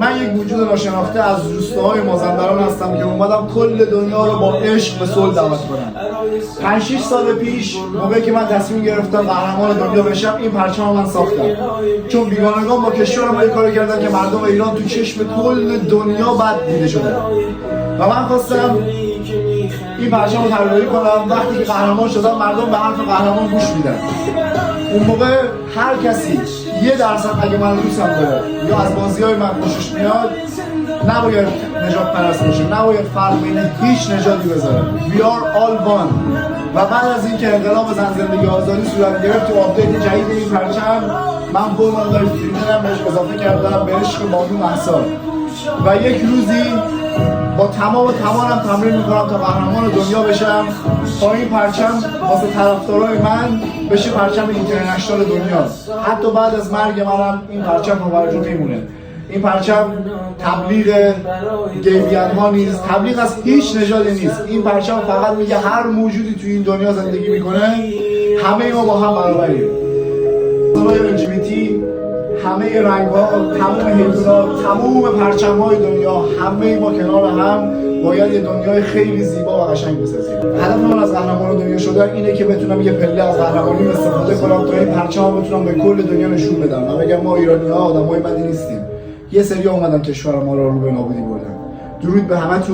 من یک وجود ناشناخته از روستاهای مازندران هستم که اومدم کل دنیا رو با عشق به صلح دعوت کنم. 5-6 سال پیش موقعی که من تصمیم گرفتم قهرمان دنیا بشم، این پرچم من ساختم. چون بیگانگان با کشورم این کارو کردن که مردم ایران تو چشم کل دنیا بد دیده شده. و من خواستم این پرچم رو طراحی کنم. وقتی که قهرمان شدم مردم به حرف قهرمان گوش میدن. اون موقع هر کسی 1% اگه من دوستم داره یا از بازی‌های من خوشش میاد، نباید نجات پرست باشه، نباید فرق بین هیچ نژادی بذاره. We are all one. و بعد از اینکه انقلاب زن زندگی آزادی صورت گرفت، تو آپدیت جدید این پرچم من بومن لایف فیلترم بهش اضافه کردم به عشق بانو مهسا. و یک روزی با تمام توانم تمرین میکنم تا قهرمان دنیا بشم، تا این پرچم واسه طرفدارای من بشه پرچم اینترنشنال دنیا. حتی بعد از مرگ منم این پرچم پابرجا میمونه. این پرچم تبلیغ گیویان ها نیست، تبلیغ از هیچ نژادی نیست. این پرچم فقط میگه هر موجودی توی این دنیا زندگی میکنه همه ما با هم برابریم. LGBT، همه رنگ ها، تمام حیوانات، تمام پرچم های دنیا، همه ما کنار هم باید یه دنیای خیلی زیبا و قشنگ بسازیم. هدف من از قهرمان دنیا شدن اینه که بتونم یه پله از قهرمانی استفاده کنم تا این پرچم بتونم به کل دنیا نشون بدم و بگم ما ایرانی ها آدمای بدی نیستیم. یه سری اومدن کشور ما رو به نابودی بردن. درود به همتون.